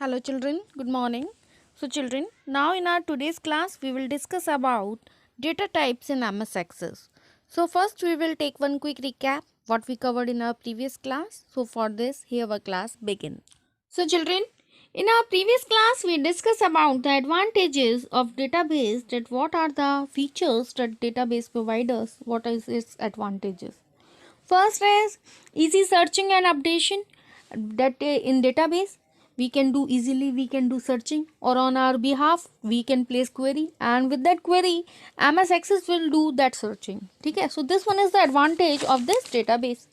Hello children, good morning. So children, now in our today's class we will discuss about data types in MS Access. So first we will take one quick recap what we covered in our previous class. So for this here our class begin. So children, in our previous class we discussed about the advantages of database, that what are the features that database provides, what is its advantages. First is easy searching and updation, that in database we can do easily, we can do searching, or on our behalf we can place query, and with that query MS Access will do that searching. Okay, so this one is the advantage of this database.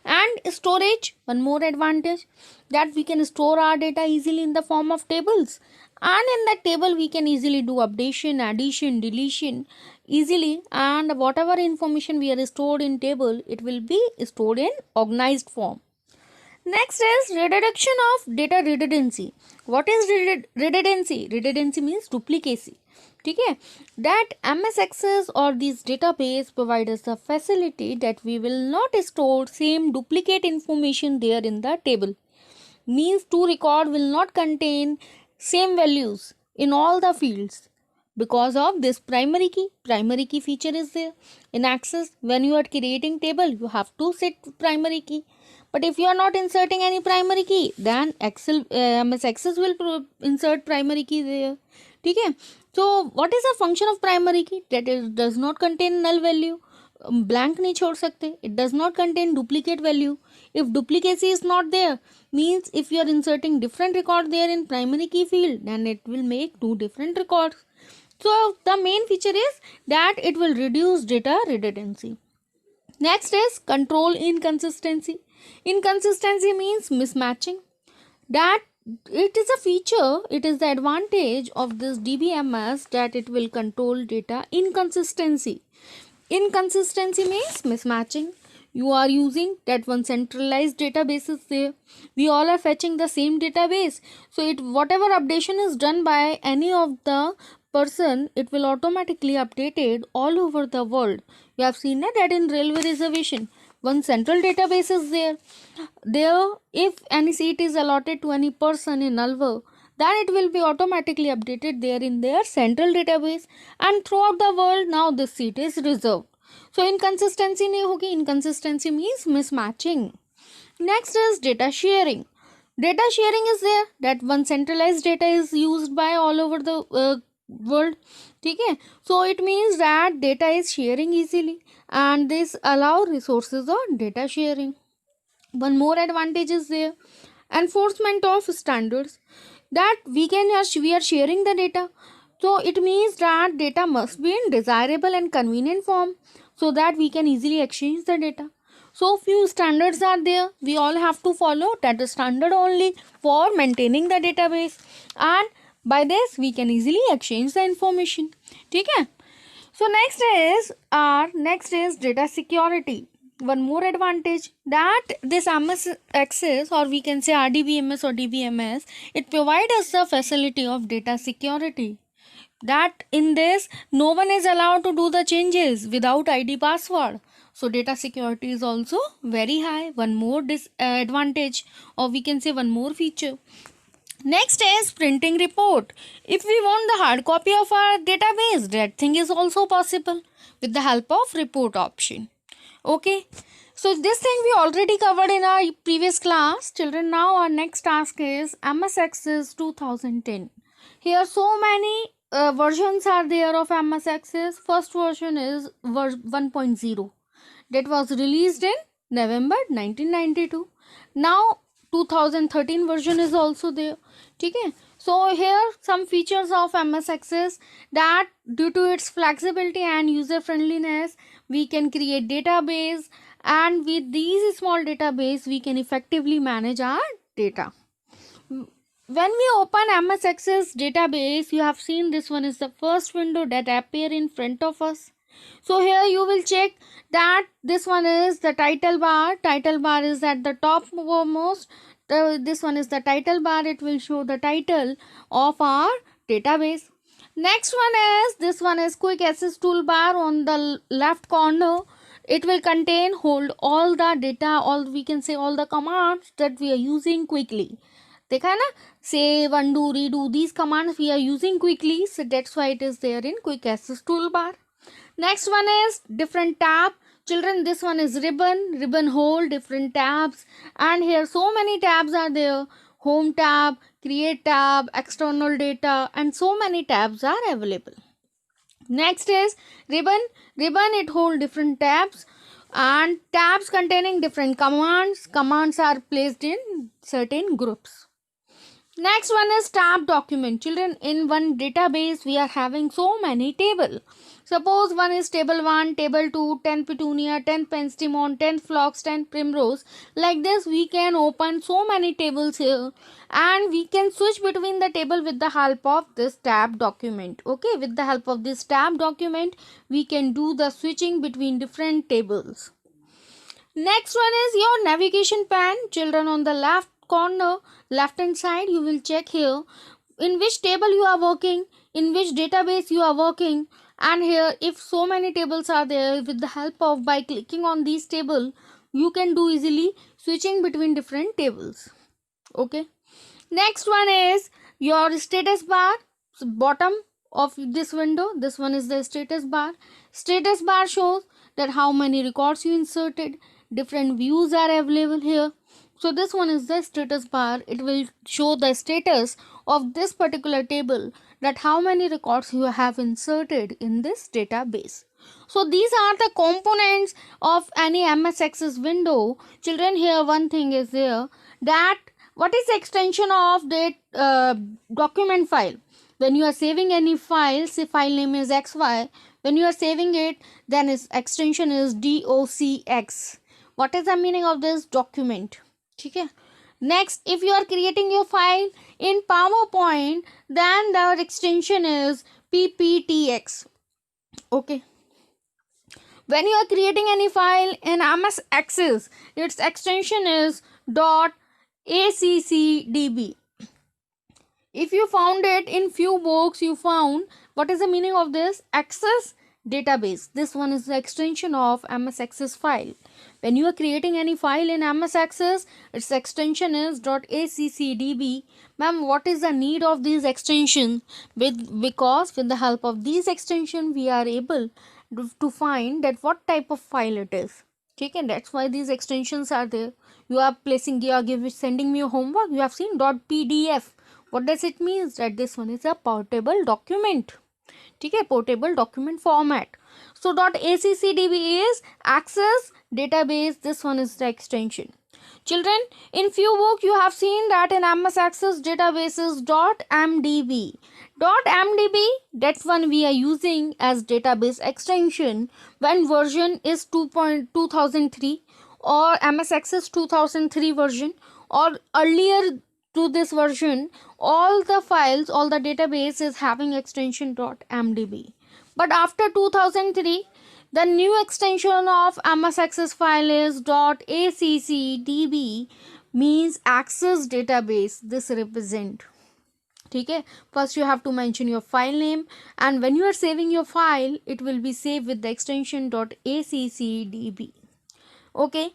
And storage, one more advantage, that we can store our data easily in the form of tables, and in that table we can easily do updation, addition, deletion easily, and whatever information we are stored in table, it will be stored in organized form. Next is reduction of data redundancy. What is redundancy? Redundancy means duplicacy. Okay, that MS Access or this database provide us the facility that we will not store same duplicate information there in the table. Means two record will not contain same values in all the fields. Because of this primary key feature is there in Access. When you are creating table, you have to set primary key. But if you are not inserting any primary key, then MS Access will insert primary key there. Okay. So what is the function of primary key? That it does not contain null value. Blank नहीं छोड़ सकते. It does not contain duplicate value. If duplicacy is not there, means if you are inserting different record there in primary key field, then it will make two different records. So the main feature is that it will reduce data redundancy. Next is control inconsistency. Inconsistency means mismatching. That it is a feature, it is the advantage of this DBMS, that it will control data inconsistency. Inconsistency means mismatching. You are using that one centralized database is there. We all are fetching the same database. So it whatever updation is done by any of the person, it will automatically updated all over the world. You have seen that in railway reservation, one central database is there. There, if any seat is allotted to any person in Alwar, then it will be automatically updated there in their central database, and throughout the world now this seat is reserved. So inconsistency nahi hogi. Inconsistency means mismatching. Next is data sharing. Data sharing is there, that one centralized data is used by all over the world. Okay, so it means that data is sharing easily, and this allow resources on data sharing. One more advantage is there, enforcement of standards, that we are sharing the data, so it means that data must be in desirable and convenient form, so that we can easily exchange the data. So few standards are there, we all have to follow that the standard only for maintaining the database, and by this we can easily exchange the information. Okay, so next is data security. One more advantage, that this MS Access, or we can say RDBMS or DBMS, it provides us the facility of data security, that in this no one is allowed to do the changes without ID password. So data security is also very high. One more disadvantage, or we can say one more feature. Next is printing report. If we want the hard copy of our database, that thing is also possible with the help of report option. Okay, so this thing we already covered in our previous class. Children, now our next task is MS Access 2010. Here so many versions are there of MS Access. First version is 1.0, that was released in November 1992. Now 2013 version is also there. Okay, so here some features of MS Access, that due to its flexibility and user friendliness, we can create database, and with these small database we can effectively manage our data. When we open MS Access database, you have seen this one is the first window that appear in front of us. So here you will check that this one is the title bar. Title bar is at the top most. This one is the title bar. It will show the title of our database. Next one is, this one is quick access toolbar on the left corner. It will hold all the data, all we can say all the commands that we are using quickly. देखा है ना, save, undo, redo, these commands we are using quickly, so that's why it is there in quick access toolbar. Next one is different tab. Children, this one is ribbon hold different tabs, and here so many tabs are there. Home tab, create tab, external data, and so many tabs are available. Next is ribbon it hold different tabs, and tabs containing different commands are placed in certain groups. Next one is tab document. Children, in one database we are having so many table. Suppose one is table 1, table 2, 10 petunia, 10 penstemon, 10 phlox, 10 primrose. Like this we can open so many tables here, and we can switch between the table with the help of this tab document. Okay, with the help of this tab document we can do the switching between different tables. Next one is your navigation pan. Children, on the left corner, left hand side, you will check here in which table you are working, in which database you are working, and here if so many tables are there, with the help of by clicking on these table you can do easily switching between different tables. Okay, next one is your status bar. So bottom of this window, this one is the status bar. Status bar shows that how many records you inserted, different views are available here. So this one is the status bar. It will show the status of this particular table, that how many records you have inserted in this database. So these are the components of any MS Access window. Children, here one thing is there, that what is the extension of that document file. When you are saving any file, say file name is xy, when you are saving it, then its extension is docx. What is the meaning of this document? Okay. Next, if you are creating your file in PowerPoint, then the extension is pptx. Okay. When you are creating any file in MS Access, its extension is .accdb. If you found it in few books, you found what is the meaning of this? Access database. This one is the extension of MS Access file. When you are creating any file in MS Access, its extension is .accdb. Ma'am, what is the need of these extensions? Because with the help of these extension, we are able to find that what type of file it is. Okay, and that's why these extensions are there. You are sending me a homework. You have seen .pdf. What does it mean? That this one is a portable document. Okay, portable document format. So .accdb is access database. This one is the extension. Children, in few book you have seen that in MS Access database is .mdb. .mdb, that's one we are using as database extension when version is 2.2003 or MS Access 2003 version, or earlier to this version, all the files, all the database is having extension .mdb. But after 2003, the new extension of MS Access file is .accdb, means access database. This represent. Okay, first you have to mention your file name, and when you are saving your file, it will be saved with the extension .accdb. Okay.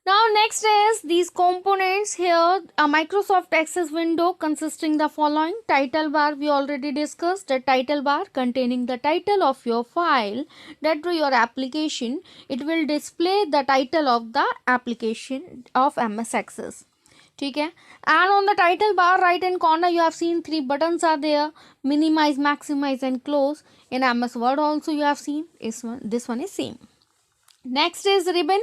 Now next is these components here, a Microsoft Access window consisting the following. Title bar, we already discussed. The title bar containing the title of your file, that to your application, it will display the title of the application of MS Access. Okay, and on the title bar right hand corner you have seen three buttons are there: minimize, maximize and close. In MS Word also you have seen this one is same. Next is ribbon.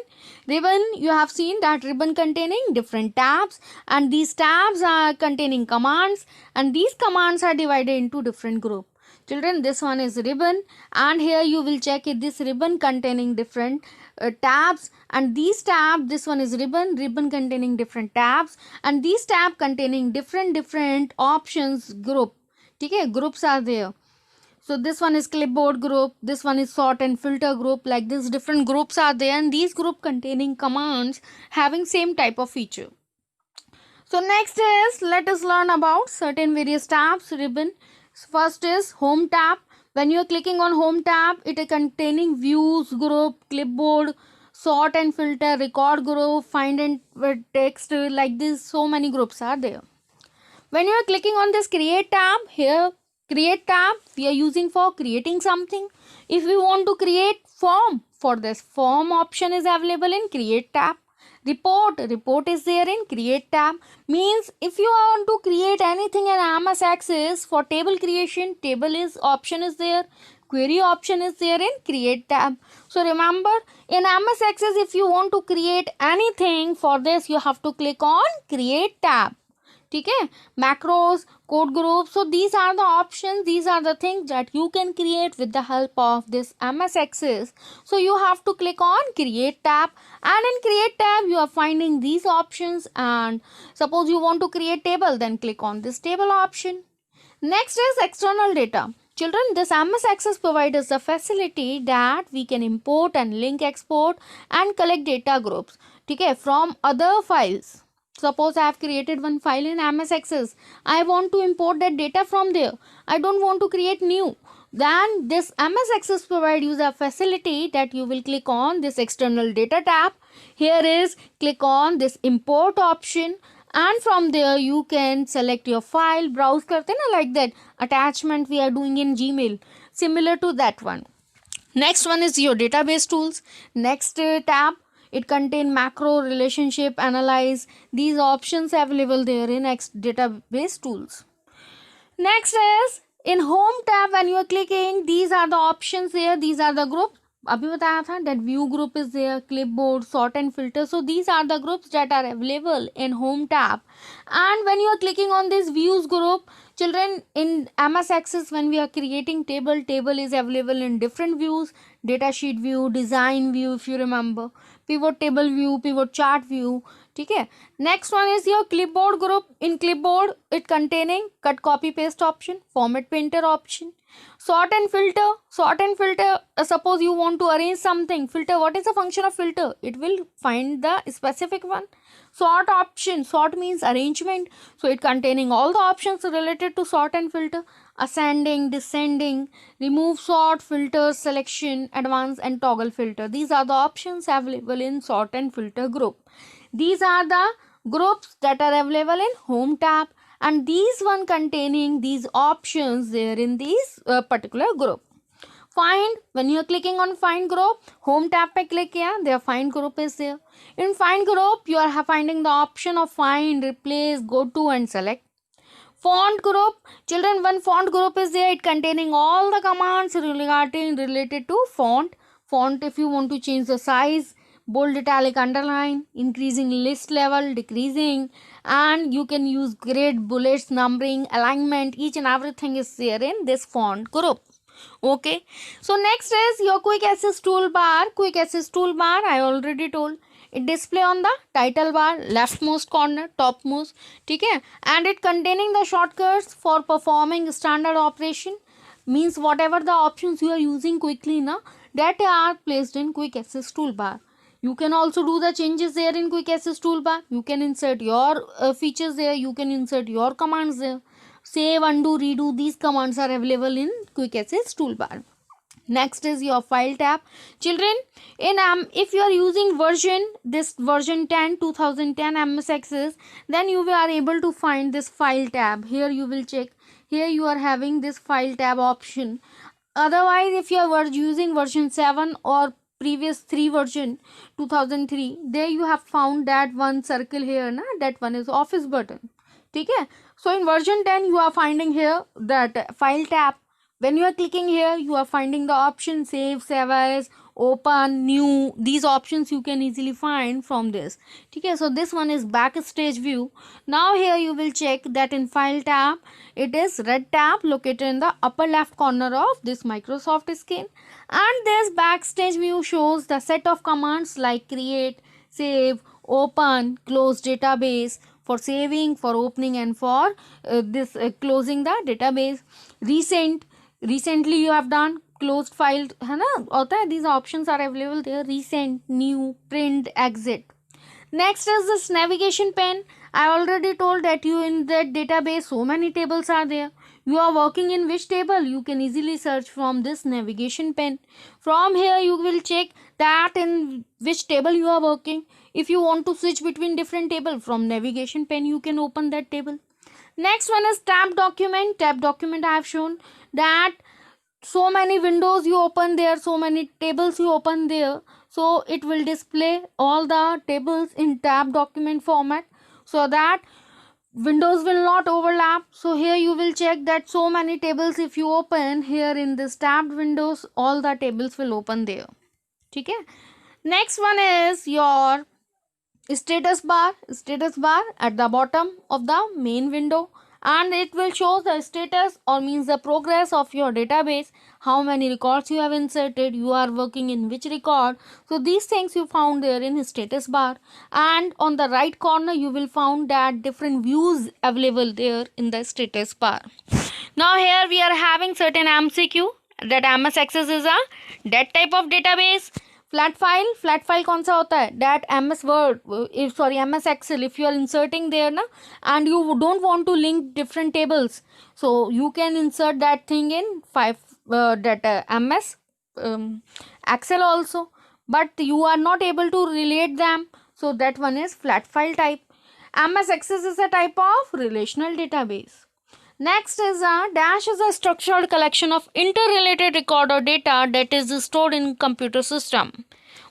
Ribbon, you have seen that ribbon containing different tabs, and these tabs are containing commands, and these commands are divided into different group. Children, this one is ribbon, and here you will check it, this ribbon containing different tabs, and these tab, this one is ribbon containing different tabs, and these tab containing different options group. Okay, groups are there. So this one is clipboard group, this one is sort and filter group. Like this, different groups are there, and these group containing commands having same type of feature. So next is, let us learn about certain various tabs ribbon. First is home tab. When you are clicking on home tab, it is containing views group, clipboard, sort and filter, record group, find and text. Like this, so many groups are there. When you are clicking on this create tab, here create tab we are using for creating something. If we want to create form, for this form option is available in create tab. Report is there in create tab. Means if you want to create anything in MS Access for table creation, table is option is there, query option is there in create tab. So remember, in MS Access if you want to create anything, for this you have to click on create tab. ठीक है, macros, code groups, so these are the options, these are the things that you can create with the help of this MS Access. So you have to click on create tab, and in create tab you are finding these options, and suppose you want to create table, then click on this table option. Next is external data. Children, this MS Access provides us the facility that we can import and link, export and collect data groups, okay, from other files. Suppose I have created one file in MS Access. I want to import that data from there. I don't want to create new. Then this MS Access provides you the facility that you will click on this external data tab. Here is click on this import option, and from there you can select your file, browse karte na, like that attachment we are doing in Gmail, similar to that one. Next one is your database tools. Next tab, it contain macro, relationship, analyze. These options available there in database tools. Next is in home tab, when you are clicking, these are the options there, these are the groups. अभी बताया था that view group is there, clipboard, sort and filter. So these are the groups that are available in home tab. And when you are clicking on this views group, children, in MS Access when we are creating table, table is available in different views, data sheet view, design view, if you remember, pivot table view, pivot chart view. ठीक है. Next one is your clipboard group. In clipboard it containing cut, copy, paste option, format painter option, sort and filter. Sort and filter, suppose you want to arrange something, filter, what is the function of filter? It will find the specific one. Sort option, sort means arrangement, so it containing all the options related to sort and filter, ascending, descending, remove, sort, filter, selection, advance and toggle filter. These are the options available in sort and filter group. These are the groups that are available in home tab, and these one containing these options there in these particular group. Find, when you are clicking on find group, home tab pe click kiya, their find group is there. In find group you are finding the option of find, replace, go to and select. Font group, children, one font group is there, it containing all the commands related to font. Font, if you want to change the size, bold, italic, underline, increasing list level, decreasing, and you can use grid, bullets, numbering, alignment, each and everything is there in this font group. Okay, so next is your quick access toolbar. Quick access toolbar, I already told, it display on the title bar, leftmost corner, topmost, ठीक है, and it containing the shortcuts for performing standard operation. Means whatever the options you are using quickly na, that are placed in quick access toolbar. You can also do the changes there in quick access toolbar. You can insert your features there, you can insert your commands there. Save, undo, redo, these commands are available in quick access toolbar. Next is your file tab. Children, in if you are using this version 10 2010 MS Access, then you are able to find this file tab. Here you will check, here you are having this file tab option. Otherwise, if you are using version 7 or previous 3 version 2003, there you have found that one circle here na, that one is office button. Okay, so in version 10 you are finding here that file tab. When you are clicking here, you are finding the option save, save as, open, new. These options you can easily find from this. Okay, so this one is backstage view. Now here you will check that in file tab, it is red tab located in the upper left corner of this Microsoft screen, and this backstage view shows the set of commands like create, save, open, close database, for saving, for opening, and for closing the database. Recently you have done, closed file है ना, होता है, these options are available there. Recent, new, print, exit. Next is this navigation pane. I already told that you in that database so many tables are there. You are working in which table, you can easily search from this navigation pane. From here you will check that in which table you are working. If you want to switch between different table, from navigation pane you can open that table. Next one is tab document. Tab document I have shown that so many windows you open there, so many tables you open there, so it will display all the tables in tab document format so that windows will not overlap. So here you will check that so many tables if you open here in this tabbed windows, all the tables will open there. Okay. Next one is your status bar. Status bar at the bottom of the main window, and it will show the status or means the progress of your database, how many records you have inserted, you are working in which record. So these things you found there in status bar, and on the right corner you will found that different views available there in the status bar. Now here we are having certain MCQ that MS Access is a that type of database. Flat file कौन सा होता है, that M S word sorry M S Excel. If you are inserting there ना and you don't want to link different tables, so you can insert that thing in 5 that MS Excel also, but you are not able to relate them, so that one is flat file type. MS Access is a type of relational database. Next is a dash is a structured collection of interrelated record or data that is stored in computer system.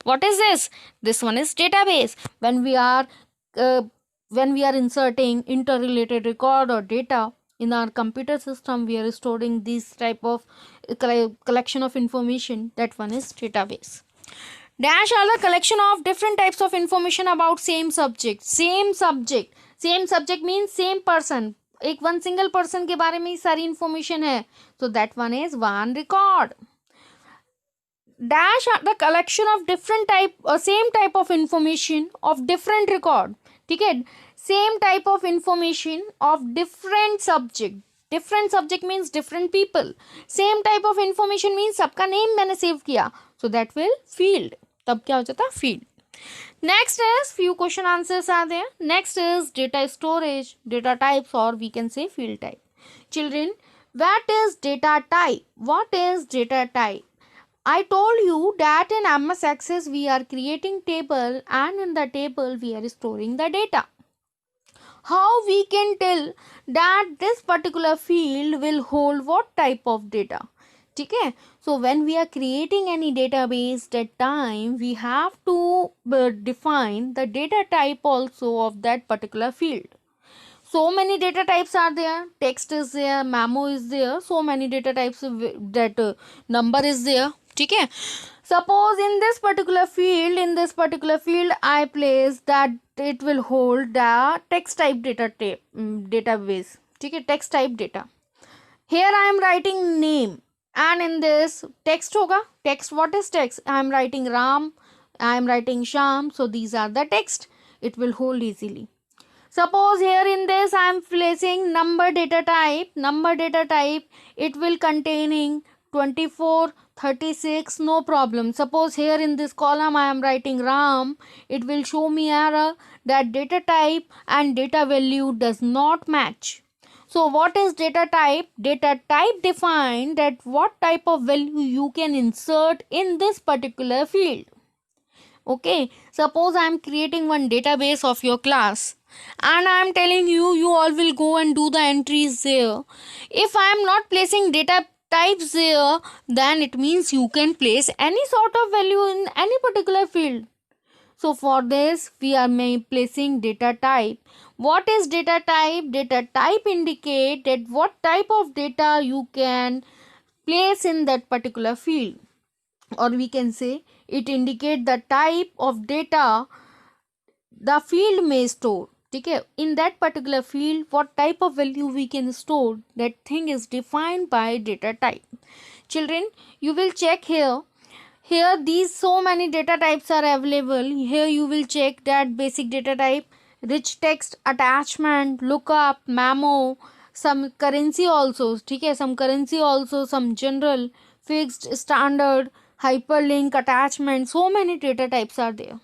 What is this? This one is database. When we are inserting interrelated record or data in our computer system, we are storing this type of collection of information. That one is database. Dash are the collection of different types of information about same subject. Same subject means same person. एक one single person के बारे में ही सारी information है, so that one is one record. Dash are the collection of different type or same type of information of different record. ठीक है, same type of information of different subject. Different subject means different people. Same type of information means सबका name मैंने save किया, so that will field. तब क्या हो जाता है, field. Next is few question answers are there. Next is data storage, data types, or we can say field type. Children, what is data type? What is data type? I told you that in MS Access we are creating table, and in the table we are storing the data. How we can tell that this particular field will hold what type of data? ठीक है, so when we are creating any database, that time we have to define the data type also of that particular field. So many data types are there. Text is there, memo is there, so many data types that number is there. ठीक है, suppose in this particular field I place that it will hold the text type database. ठीक है, text type data. Here I am writing name, and in this text hoga. Text, what is text? I am writing Ram, I am writing Sham, so these are the text. It will hold easily. Suppose here in this I am placing number data type. It will containing 24, 36, no problem. Suppose here in this column I am writing Ram, it will show me error that data type and data value does not match. So what is data type? Data type define that what type of value you can insert in this particular field. Okay, suppose I am creating one database of your class, and I am telling you all will go and do the entries there. If I am not placing data types there, then it means you can place any sort of value in any particular field. So for this we are placing data type. What is data type? Data type indicate that what type of data you can place in that particular field, or we can say it indicate the type of data the field may store. Okay, in that particular field what type of value we can store, that thing is defined by data type. Children, you will check here these so many data types are available. Here you will check that basic data type, rich text, attachment, lookup, memo, some currency also. ठीक है, some currency also, some general, fixed, standard, hyperlink, attachment. So many data types are there.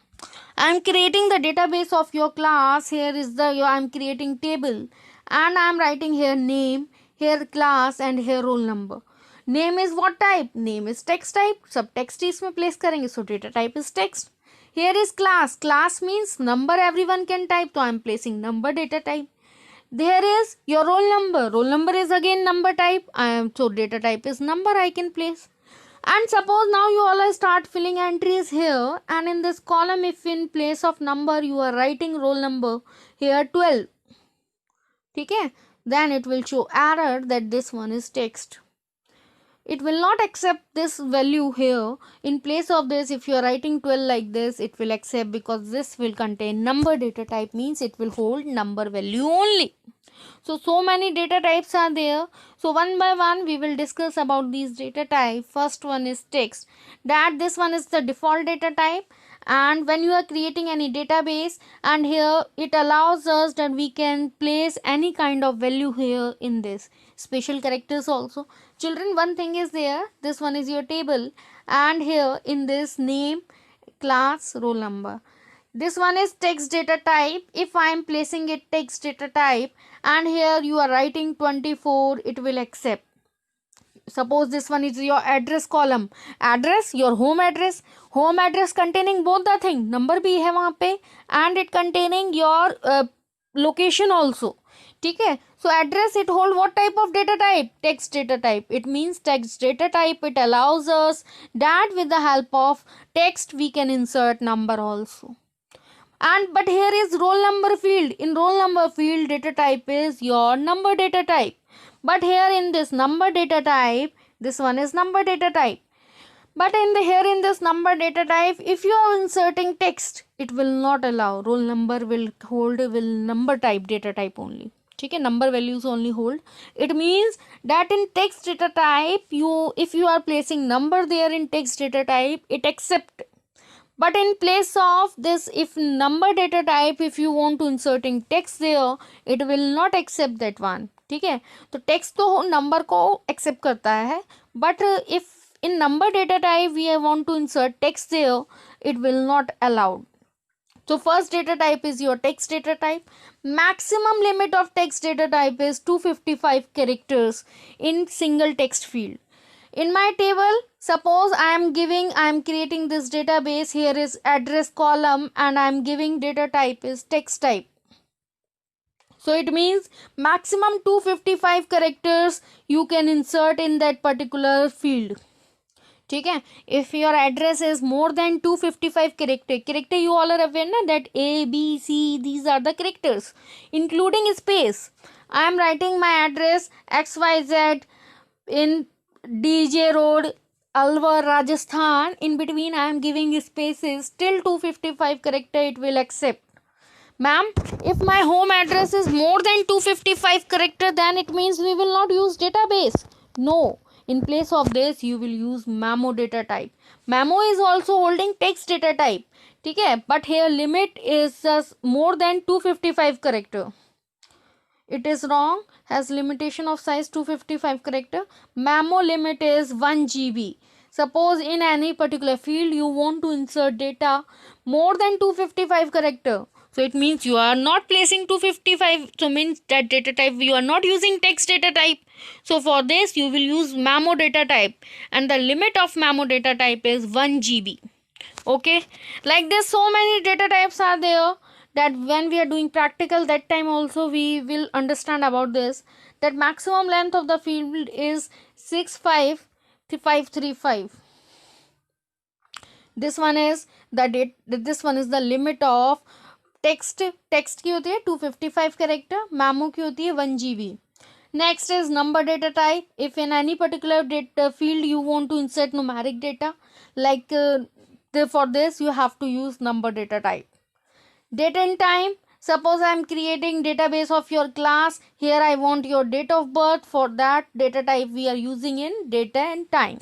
I am creating the database of your class. Here is I am creating table, and I am writing here name, here class, and here roll number. Name is what type? Name is text type. सब text ही इसमें place करेंगे, so data type is text. Here is class. Class means number everyone can type, so I am placing number data type. There is your roll number. Roll number is again number type. So data type is number I can place. And suppose now you all start filling entries here, and in this column, if in place of number you are writing roll number here 12, okay, then it will show error that this one is text. It will not accept this value here. In place of this, if you are writing 12 like this, it will accept, because this will contain number data type, means it will hold number value only. So many data types are there. So one by one we will discuss about these data type. First one is text. That this one is the default data type, and when you are creating any database, and here it allows us that we can place any kind of value here in this. Special characters also. Children, one thing is there. This one is your table, and here in this name, class, roll number. This one is text data type. If I am placing it text data type, and here you are writing 24, it will accept. Suppose this one is your address column. Address, your home address. Home address containing both the thing. Number भी है वहाँ पे, and it containing your location also. ठीक है. So address, it hold what type of data type? Text data type. It means text data type. It allows us that with the help of text we can insert number also. And but here is roll number field. In roll number field, data type is your number data type. But here in this number data type, this one is number data type. But here in this number data type, if you are inserting text, it will not allow. Roll number will hold number type data type only. Okay, number values only hold. It means that in text data type, if you are placing number there in text data type, it accept. But in place of this, if number data type, if you want to inserting text there, it will not accept that one. ठीक है, तो text तो number को accept करता है, but if in number data type we want to insert text there, it will not allowed. So first data type is your text data type. Maximum limit of text data type is 255 characters in single text field. In my table, suppose I am creating this database. Here is address column, and I am giving data type is text type. So it means maximum 255 characters you can insert in that particular field. ठीक है. If your address is more than 255 character you all are aware na, that A, B, C, these are the characters including space. I am writing my address XYZ in DJ Road, Alwar, Rajasthan. In between I am giving spaces till 255 character, it will accept. Ma'am, if my home address is more than 255 character, then it means we will not use database. No. In place of this, you will use Mamo data type. Mamo is also holding text data type. ठीक है, but here limit is just more than 255 character. It is wrong. Has limitation of size 255 character. Mamo limit is 1 GB. Suppose in any particular field you want to insert data more than 255 character. So it means you are not placing 255. So means that data type you are not using text data type. So for this you will use Mamo data type, and the limit of Mamo data type is 1 GB. Okay, like this so many data types are there that when we are doing practical, that time also we will understand about this, that maximum length of the field is 65535. This one is the limit of text की होती है 255 character, Mamo की होती है 1 GB. Next is number data type. If in any particular data field you want to insert numeric data, like for this you have to use number data type. Date and time. Suppose I am creating database of your class. Here I want your date of birth. For that data type we are using in data and time.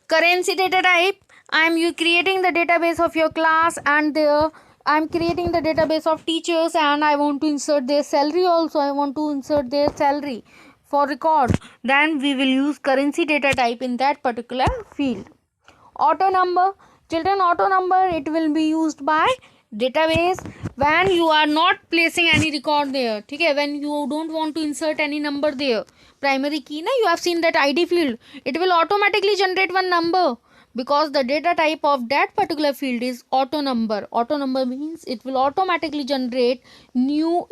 Currency data type. I am creating the database of your class, and there I am creating the database of teachers, and I want to insert their salary also. I want to insert their salary for record. Then we will use currency data type in that particular field. Auto number. Children, auto number, it will be used by database when you are not placing any record there. ठीक है, when you don't want to insert any number there. Primary key ना, you have seen that ID field. It will automatically generate one number. because the data type of that particular field is auto number. Auto number means it will automatically generate new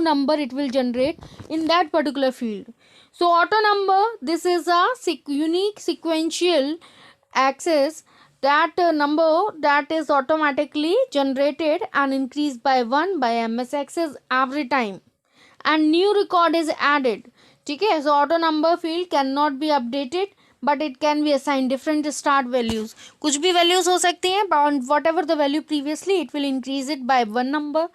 number it will generate in that particular field. So auto number, this is a unique sequential access, that number that is automatically generated and increased by 1 by ms access every time, and new record is added. Okay, so auto number field cannot be updated, but it can be assigned different start values. कुछ भी values हो सकती हैं, but whatever the value previously, it will increase it by one number.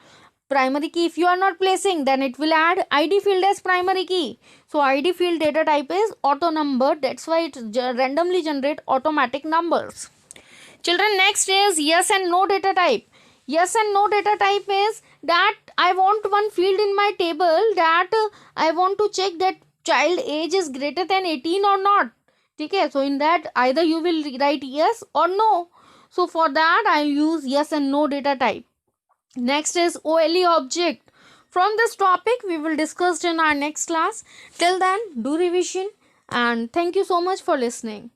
Primary key, if you are not placing, then it will add id field as primary key. So id field data type is auto number, that's why it randomly generate automatic numbers. Children, next is yes and no data type. Yes and no data type is that I want one field in my table, that I want to check that child age is greater than 18 or not. Okay, so in that either you will write yes or no. So for that I use yes and no data type. Next is OLE object. From this topic we will discuss in our next class. Till then, do revision and thank you so much for listening.